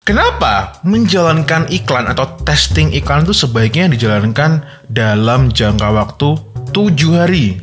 Kenapa menjalankan iklan atau testing iklan itu sebaiknya dijalankan dalam jangka waktu 7 hari?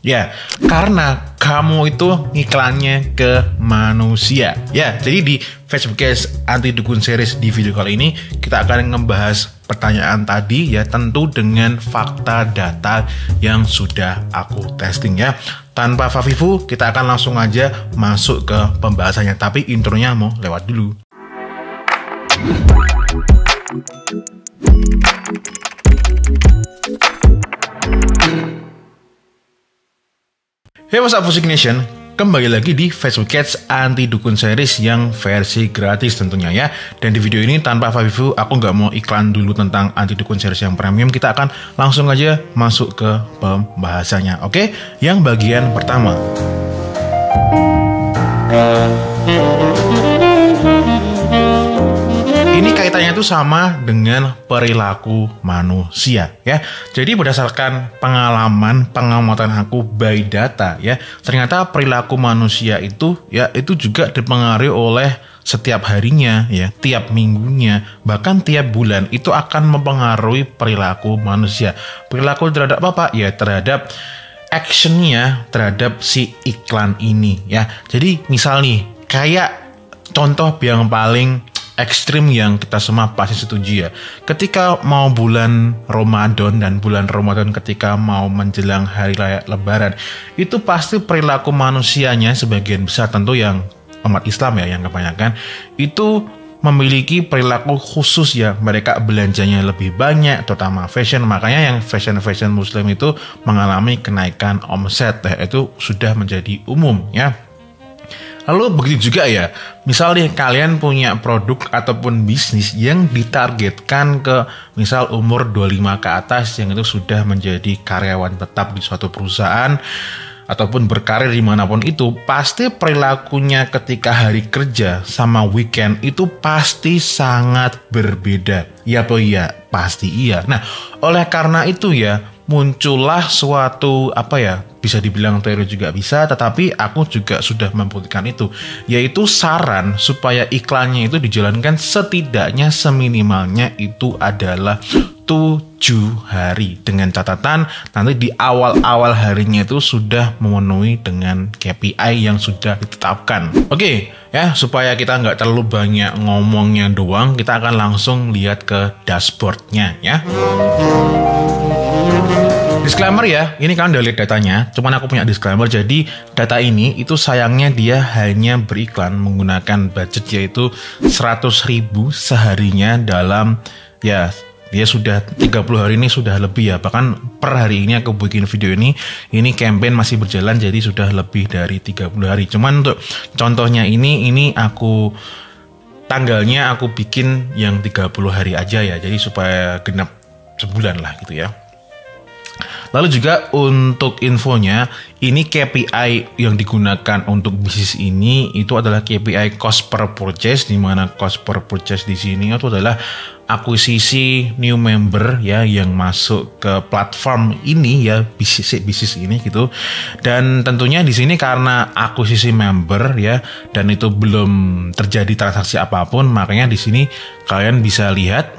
Ya, karena kamu itu ngiklannya ke manusia. Ya, jadi di Facebook Ads Anti Dukun Series di video kali ini kita akan ngebahas pertanyaan tadi ya, tentu dengan fakta data yang sudah aku testing ya. Tanpa fafifu, kita akan langsung aja masuk ke pembahasannya. Tapi intronya mau lewat dulu. Hey, what's up Fusik Nation? Kembali lagi di Facebook Ads Anti Dukun Series yang versi gratis tentunya ya. Dan di video ini tanpa fafifu, aku nggak mau iklan dulu tentang Anti Dukun Series yang premium. Kita akan langsung aja masuk ke pembahasannya. Oke, yang bagian pertama. Ini kaitannya itu sama dengan perilaku manusia ya. Jadi berdasarkan pengalaman pengamatan aku by data ya, ternyata perilaku manusia itu ya itu juga dipengaruhi oleh setiap harinya ya, tiap minggunya, bahkan tiap bulan itu akan mempengaruhi perilaku manusia. Perilaku terhadap apa? Ya terhadap actionnya terhadap si iklan ini ya. Jadi misal nih kayak contoh yang paling ekstrim yang kita semua pasti setuju ya. Ketika mau bulan Ramadan dan bulan Ramadan ketika mau menjelang hari raya Lebaran, itu pasti perilaku manusianya sebagian besar tentu yang umat Islam ya yang kebanyakan itu memiliki perilaku khusus ya. Mereka belanjanya lebih banyak, terutama fashion. Makanya yang fashion Muslim itu mengalami kenaikan omset ya, itu sudah menjadi umum ya. Lalu begitu juga ya, misalnya kalian punya produk ataupun bisnis yang ditargetkan ke misal umur 25 ke atas yang itu sudah menjadi karyawan tetap di suatu perusahaan ataupun berkarir dimanapun itu, pasti perilakunya ketika hari kerja sama weekend itu pasti sangat berbeda. Ya apa iya? Pasti iya. Nah, oleh karena itu ya, muncullah suatu bisa dibilang teori juga bisa, tetapi aku juga sudah membuktikan itu, yaitu saran supaya iklannya itu dijalankan setidaknya seminimalnya itu adalah 7 hari dengan catatan nanti di awal-awal harinya itu sudah memenuhi dengan KPI yang sudah ditetapkan. Oke ya, supaya kita nggak terlalu banyak ngomongnya doang, kita akan langsung lihat ke dashboardnya ya. Disclaimer ya, ini kan udah lihat datanya, cuman aku punya disclaimer. Jadi data ini itu sayangnya dia hanya beriklan menggunakan budget yaitu 100.000 seharinya dalam ya, dia sudah 30 hari ini sudah lebih ya. Bahkan per hari ini aku bikin video ini campaign masih berjalan, jadi sudah lebih dari 30 hari. Cuman untuk contohnya ini aku tanggalnya aku bikin yang 30 hari aja ya, jadi supaya genap sebulan lah gitu ya. Lalu juga untuk infonya, ini KPI yang digunakan untuk bisnis ini itu adalah KPI cost per purchase, di mana cost per purchase di sini itu adalah akuisisi new member ya yang masuk ke platform ini ya, bisnis ini gitu. Dan tentunya di sini karena akuisisi member ya dan itu belum terjadi transaksi apapun, makanya di sini kalian bisa lihat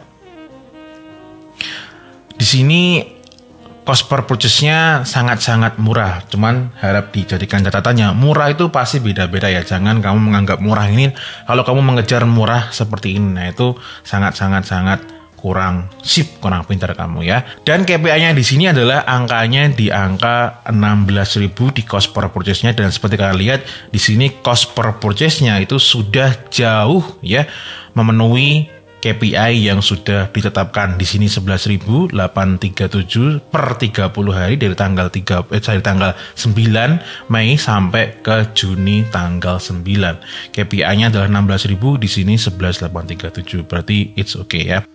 di sini cost per purchase-nya sangat-sangat murah. Cuman harap dijadikan catatannya, murah itu pasti beda-beda ya. Jangan kamu menganggap murah ini, kalau kamu mengejar murah seperti ini, nah itu sangat-sangat kurang pintar kamu ya. Dan KPI-nya di sini adalah angkanya di angka 16.000 di cost per purchase-nya, dan seperti kalian lihat di sini cost per purchase-nya itu sudah jauh ya memenuhi KPI yang sudah ditetapkan di sini 11.837 per 30 hari dari tanggal 9 Mei sampai ke Juni tanggal 9. KPI-nya adalah 16.000, di sini 11.837. Berarti it's okay ya.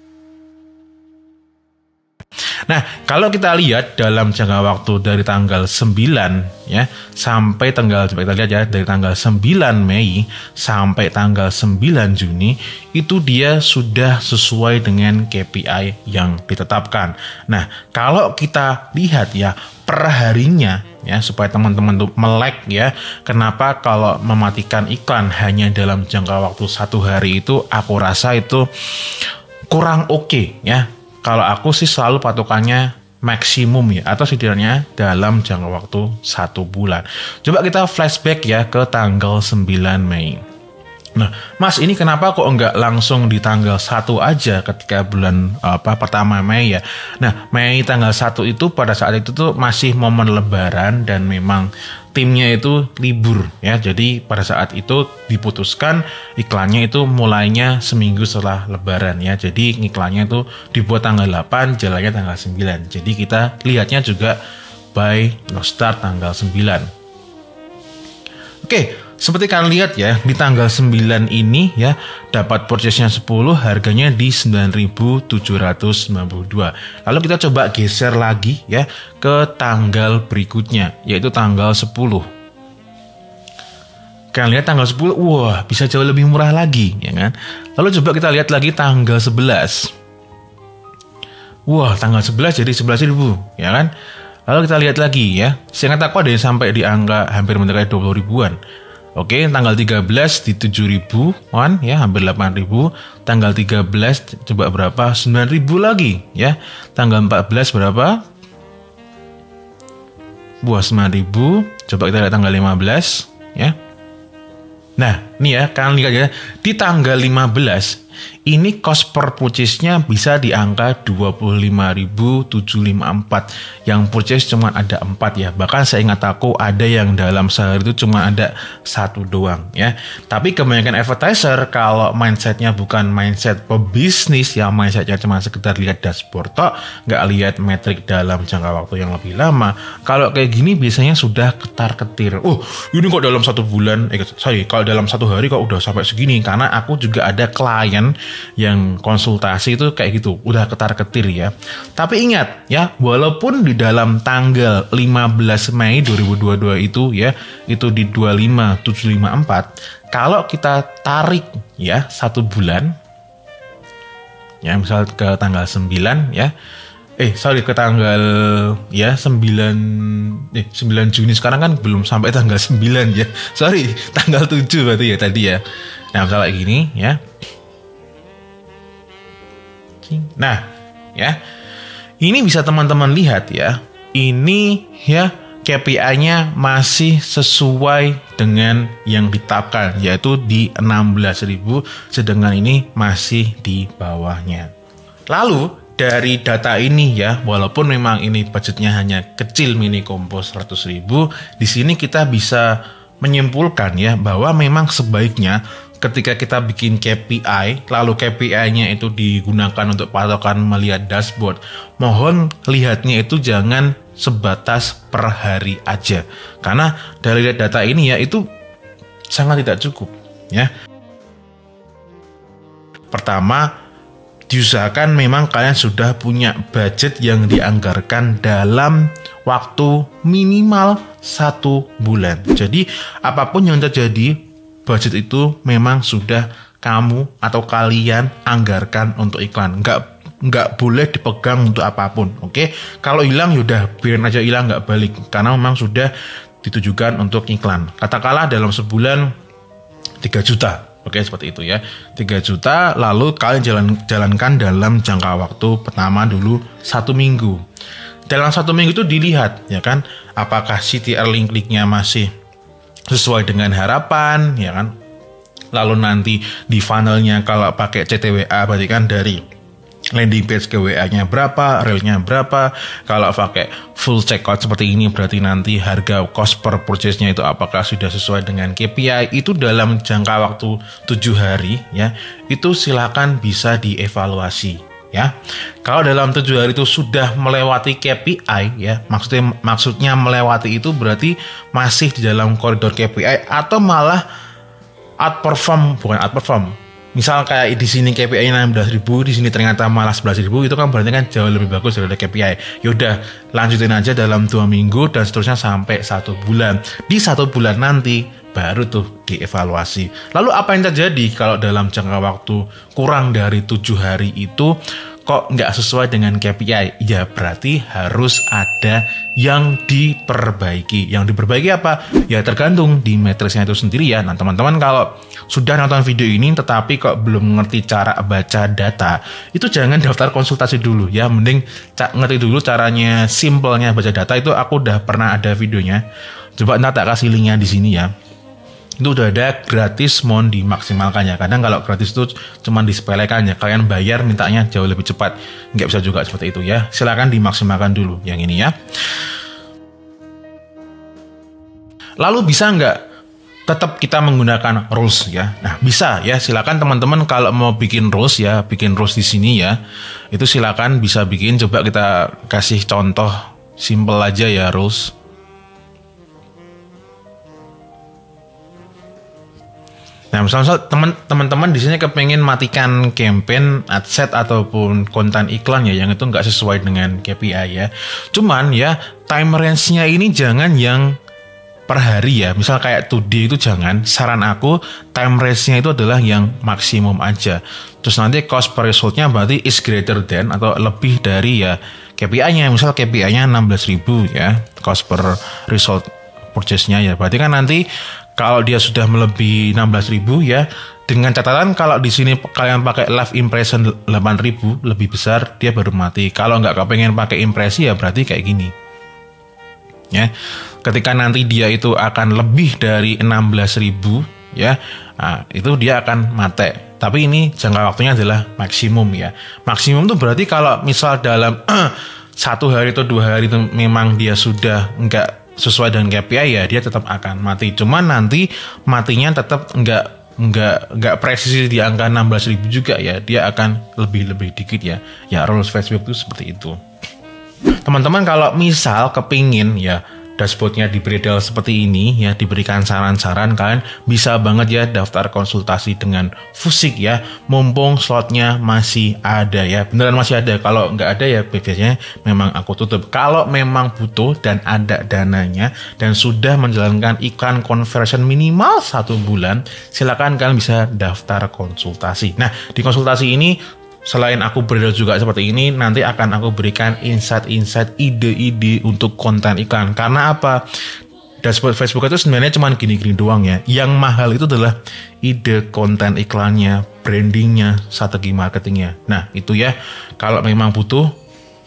Nah, kalau kita lihat dalam jangka waktu dari tanggal 9 ya sampai tanggal, coba kita lihat ya, dari tanggal 9 Mei sampai tanggal 9 Juni itu dia sudah sesuai dengan KPI yang ditetapkan. Nah, kalau kita lihat ya, per harinya ya, supaya teman-teman tuh melek ya. Kenapa kalau mematikan iklan hanya dalam jangka waktu 1 hari itu aku rasa itu kurang oke ya. Kalau aku sih selalu patokannya maksimum ya, atau setidaknya dalam jangka waktu 1 bulan. Coba kita flashback ya ke tanggal 9 Mei. Nah, Mas, ini kenapa kok enggak langsung di tanggal 1 aja ketika bulan pertama Mei ya? Nah, Mei tanggal 1 itu pada saat itu tuh masih momen lebaran dan memang timnya itu libur ya. Jadi pada saat itu diputuskan iklannya itu mulainya seminggu setelah lebaran ya. Jadi iklannya itu dibuat tanggal 8, jalannya tanggal 9. Jadi kita lihatnya juga by no start tanggal 9. Oke, seperti kalian lihat ya, di tanggal 9 ini ya, dapat purchase-nya 10, harganya di 9.792. Lalu kita coba geser lagi ya ke tanggal berikutnya, yaitu tanggal 10. Kalian lihat tanggal 10, wah bisa jauh lebih murah lagi ya kan. Lalu coba kita lihat lagi tanggal 11. Wah, tanggal 11 jadi 11.000 ya kan. Lalu kita lihat lagi ya, seingat aku ada yang sampai di angka hampir mendekati 20 ribuan. Oke, tanggal 13 di 7.000-an ya, hampir 8.000. Tanggal 13 coba berapa? 9.000 lagi ya. Tanggal 14 berapa? Buah 9.000. Coba kita lihat tanggal 15 ya. Nah, ini ya, kalian lihat ya, di tanggal 15 ini cost per purchase-nya bisa di angka 25.754. Yang purchase cuma ada 4 ya. Bahkan saya ingat aku ada yang dalam sehari itu cuma ada 1 doang ya. Tapi kebanyakan advertiser kalau mindsetnya bukan mindset pebisnis ya, mindsetnya cuma sekedar lihat dashboard tok, nggak lihat metrik dalam jangka waktu yang lebih lama. Kalau kayak gini biasanya sudah ketar-ketir. Oh, ini kok dalam 1 bulan, kalau dalam 1 hari kok udah sampai segini. Karena aku juga ada klien yang konsultasi itu kayak gitu, udah ketar-ketir ya. Tapi ingat ya, walaupun di dalam tanggal 15 Mei 2022 itu ya, itu di 25.754, kalau kita tarik ya 1 bulan ya, misal ke tanggal 9 ya, ke tanggal ya 9 Juni, sekarang kan belum sampai tanggal 9 ya. Tanggal 7 berarti ya tadi ya. Nah, misalnya kayak gini ya. Nah, ya. Ini bisa teman-teman lihat ya. Ini ya KPI-nya masih sesuai dengan yang ditetapkan, yaitu di 16.000, sedangkan ini masih di bawahnya. Lalu dari data ini ya, walaupun memang ini budgetnya hanya kecil, mini combo 100.000, di sini kita bisa menyimpulkan ya bahwa memang sebaiknya ketika kita bikin KPI, lalu KPI-nya itu digunakan untuk patokan melihat dashboard, mohon lihatnya itu jangan sebatas per hari aja. Karena dari data ini ya, itu sangat tidak cukup ya. Pertama, diusahakan memang kalian sudah punya budget yang dianggarkan dalam waktu minimal 1 bulan. Jadi apapun yang terjadi, budget itu memang sudah kamu atau kalian anggarkan untuk iklan. Nggak boleh dipegang untuk apapun. Oke? Kalau hilang yaudah biarin aja hilang, nggak balik. Karena memang sudah ditujukan untuk iklan. Katakanlah dalam sebulan 3 juta. Oke, seperti itu ya. 3 juta lalu kalian jalankan dalam jangka waktu pertama dulu 1 minggu. Dalam 1 minggu itu dilihat ya kan, apakah CTR link-linknya masih sesuai dengan harapan ya kan. Lalu nanti di funnelnya kalau pakai CTWA berarti kan dari landing page ke WA-nya berapa, realnya berapa. Kalau pakai full checkout seperti ini berarti nanti harga cost per purchase-nya itu apakah sudah sesuai dengan KPI. Itu dalam jangka waktu 7 hari ya, itu silakan bisa dievaluasi ya. Kalau dalam 7 hari itu sudah melewati KPI ya, maksudnya melewati itu berarti masih di dalam koridor KPI atau malah bukan outperform. Misal kayak di sini KPI-nya 16.000, di sini ternyata malah 11.000, itu kan berarti kan jauh lebih bagus daripada KPI. Yaudah, lanjutin aja dalam 2 minggu dan seterusnya sampai 1 bulan. Di 1 bulan nanti baru tuh dievaluasi. Lalu apa yang terjadi kalau dalam jangka waktu kurang dari 7 hari itu kok nggak sesuai dengan KPI, ya berarti harus ada yang diperbaiki. Yang diperbaiki apa? Ya tergantung di matriksnya itu sendiri ya. Nah teman-teman kalau sudah nonton video ini tetapi kok belum ngerti cara baca data, itu jangan daftar konsultasi dulu ya. Mending ngerti dulu caranya, simpelnya baca data. Itu aku udah pernah ada videonya. Coba nanti tak kasih linknya di sini ya. Itu udah ada gratis, mohon dimaksimalkan ya. Kadang kalau gratis itu cuma disepelekan ya, kalian bayar mintanya jauh lebih cepat, nggak bisa juga seperti itu ya. Silakan dimaksimalkan dulu yang ini ya. Lalu bisa nggak tetap kita menggunakan rules ya? Nah bisa ya, silakan teman-teman kalau mau bikin rules ya, bikin rules di sini ya, itu silakan bisa bikin. Coba kita kasih contoh simple aja ya rules. Nah, misalnya teman-teman di sini kepengen matikan campaign, adset ataupun konten iklan ya, yang itu nggak sesuai dengan KPI ya. Cuman ya time range-nya ini jangan yang per hari ya. Misal kayak today itu jangan. Saran aku time range-nya itu adalah yang maksimum aja. Terus nanti cost per result-nya berarti is greater than atau lebih dari ya KPI-nya. Misal KPI-nya 16.000 ya, cost per result purchase-nya ya. Berarti kan nanti kalau dia sudah melebihi 16.000 ya, dengan catatan kalau di sini kalian pakai live impression 8.000 lebih besar, dia baru mati. Kalau nggak kepengen pakai impresi ya berarti kayak gini. Ya, ketika nanti dia itu akan lebih dari 16.000 ya, nah, itu dia akan mati. Tapi ini jangka waktunya adalah maksimum ya. Maksimum itu berarti kalau misal dalam 1 hari atau 2 hari itu memang dia sudah nggak sesuai dengan KPI ya, dia tetap akan mati. Cuman nanti matinya tetap nggak presisi di angka 16.000 juga ya, dia akan lebih dikit ya. Ya rules Facebook itu seperti itu. Teman-teman kalau misal kepingin ya dashboardnya diberi detail seperti ini ya, diberikan saran-saran, kalian bisa banget ya daftar konsultasi dengan Fusik ya, mumpung slotnya masih ada ya, beneran masih ada. Kalau nggak ada ya biasanya memang aku tutup. Kalau memang butuh dan ada dananya dan sudah menjalankan iklan conversion minimal 1 bulan, silakan kalian bisa daftar konsultasi. Nah di konsultasi ini selain aku berdiri juga seperti ini, nanti akan aku berikan insight-insight, ide-ide untuk konten iklan. Karena apa? Dashboard Facebook itu sebenarnya cuma gini-gini doang ya. Yang mahal itu adalah ide konten iklannya, brandingnya, strategi marketingnya. Nah itu ya, kalau memang butuh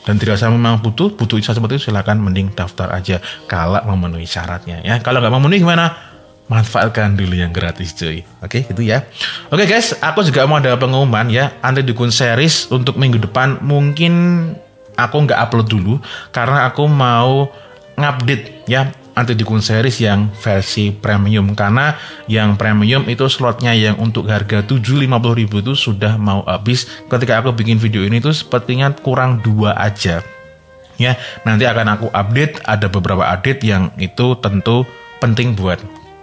dan dirasa memang butuh insight seperti itu, silakan mending daftar aja kalau memenuhi syaratnya ya. Kalau nggak memenuhi gimana? Manfaatkan dulu yang gratis cuy. Oke gitu ya. Oke guys, aku juga mau ada pengumuman ya, Anti Dukun series untuk minggu depan mungkin aku nggak upload dulu karena aku mau ngupdate ya Anti Dukun series yang versi premium. Karena yang premium itu slotnya yang untuk harga 750.000 itu sudah mau habis. Ketika aku bikin video ini tuh sepertinya kurang 2 aja ya. Nanti akan aku update, ada beberapa update yang itu tentu penting buat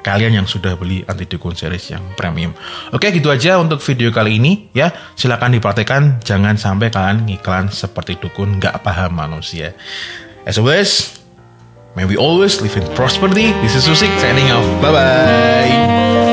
kalian yang sudah beli Anti Dukun series yang premium. Oke gitu aja untuk video kali ini ya. Silakan dipraktekkan, jangan sampai kalian ngiklan seperti dukun nggak paham manusia. As always, may we always live in prosperity. This is Fusik signing off. Bye bye.